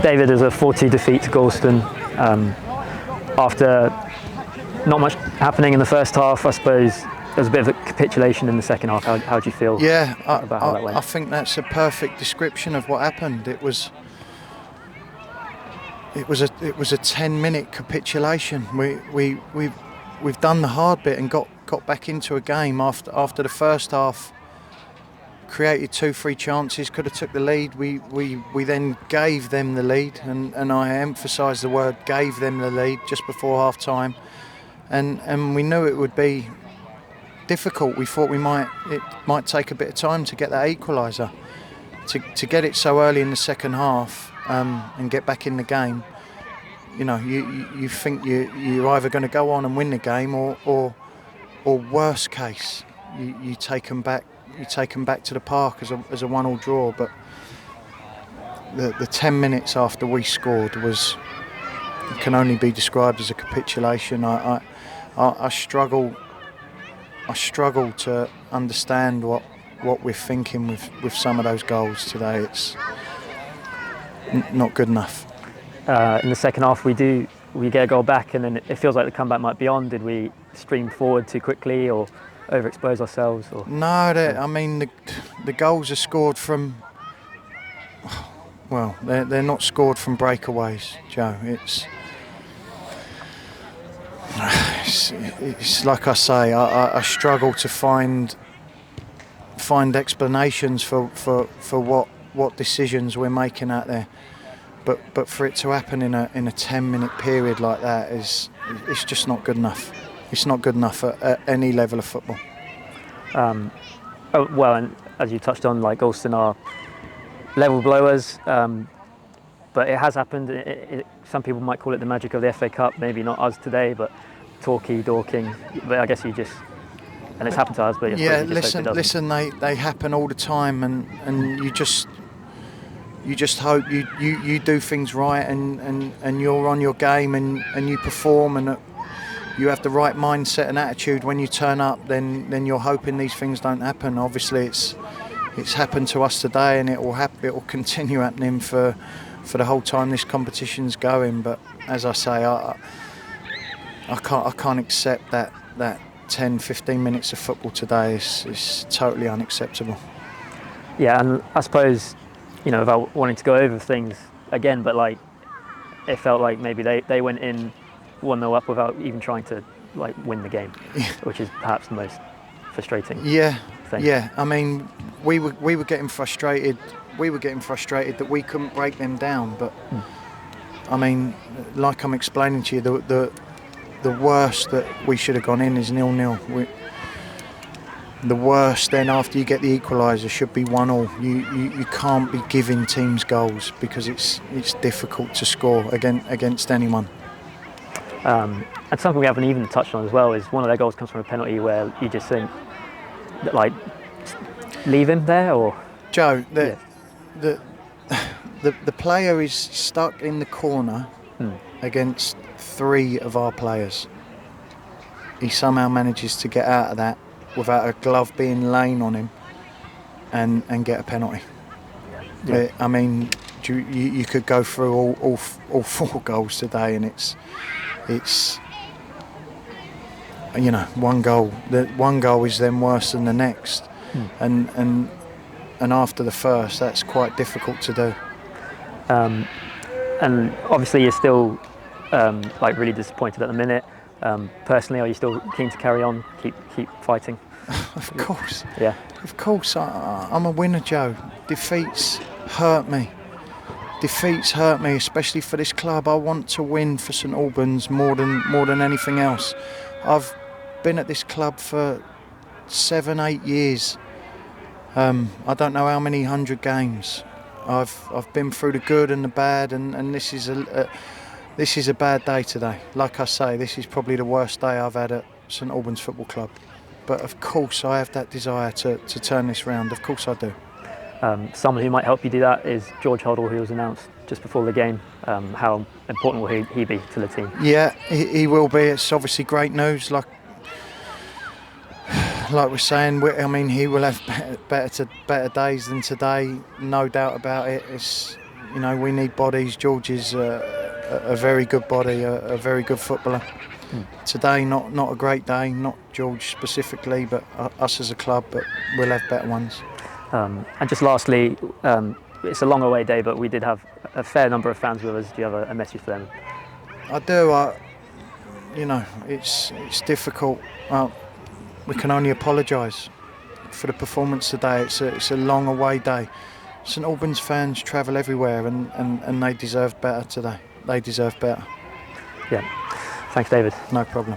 David, is a 4-2 defeat to Gorleston. After not much happening in the first half, I suppose there was a bit of a capitulation in the second half. How do you feel about how that went? I think that's a perfect description of what happened. It was a 10-minute capitulation. We've done the hard bit and got back into a game after the first half. Created 2-3 chances, could have took the lead. We then gave them the lead, and I emphasise the word gave them the lead just before half time, and we knew it would be difficult. We thought it might take a bit of time to get that equaliser, to get it so early in the second half, and get back in the game. You know, you think you're either going to go on and win the game, or worst case, you take them back. You take them back to the park as a 1-1 draw. But the 10 minutes after we scored can only be described as a capitulation. I struggle to understand what we're thinking with some of those goals today. It's not good enough. In the second half, we get a goal back, and then it feels like the comeback might be on. Did we stream forward too quickly, or overexpose ourselves? Or? No, I mean the goals are scored from. Well, they're not scored from breakaways, Joe. It's like I say. I struggle to find explanations for what decisions we're making out there. But for it to happen in a 10-minute period like that it's just not good enough. It's not good enough at any level of football. Well, and as you touched on, like Gorleston are level below us, but it has happened. Some people might call it the magic of the FA Cup. Maybe not us today, but Torquay, Dorking. But I guess and it's happened to us. But yeah, listen, they happen all the time, and you just hope you do things right, and you're on your game, and you perform, and you have the right mindset and attitude when you turn up, then you're hoping these things don't happen. Obviously it's happened to us today, and it will continue happening for the whole time this competition's going. But as I say, I can't accept that 10-15 minutes of football today is totally unacceptable. Yeah, and I suppose, without wanting to go over things again, but like it felt like maybe they went in 1-0 up without even trying to win the game, which is perhaps the most frustrating thing. Yeah. I mean, we were getting frustrated. We were getting frustrated that we couldn't break them down. But I mean, like I'm explaining to you, the worst that we should have gone in is 0-0. The worst then after you get the equaliser should be 1-1. You can't be giving teams goals because it's difficult to score against anyone. And something we haven't even touched on as well is one of their goals comes from a penalty where you just think that, leave him there, or Joe, the player is stuck in the corner against 3 of our players. He somehow manages to get out of that without a glove being laid on him and get a penalty. Yeah. I mean, you could go through all 4 goals today, and it's one goal. One goal is then worse than the next, and after the first, that's quite difficult to do. And obviously, you're still really disappointed at the minute. Personally, are you still keen to carry on, keep fighting? Of course. Yeah. Of course, I'm a winner, Joe. Defeats hurt me. Especially for this club. I want to win for St Albans more than anything else. I've been at this club for 7-8 years. I don't know how many 100 games. I've been through the good and the bad, and this is a bad day today. Like I say, this is probably the worst day I've had at St Albans Football Club. But of course, I have that desire to turn this round. Of course, I do. Someone who might help you do that is George Hoddle, who was announced just before the game. How important will he be to the team? Yeah, he will be. It's obviously great news. Like we're saying, he will have better days than today, no doubt about it. You know, we need bodies. George is a very good body, a very good footballer. Today, not a great day, not George specifically, but us as a club, but we'll have better ones. And just lastly, it's a long away day, but we did have a fair number of fans with us. Do you have a message for them? I do. You know, it's difficult. We can only apologise for the performance today. It's a long away day. St Albans fans travel everywhere, and they deserved better today. They deserve better. Yeah. Thanks, David. No problem.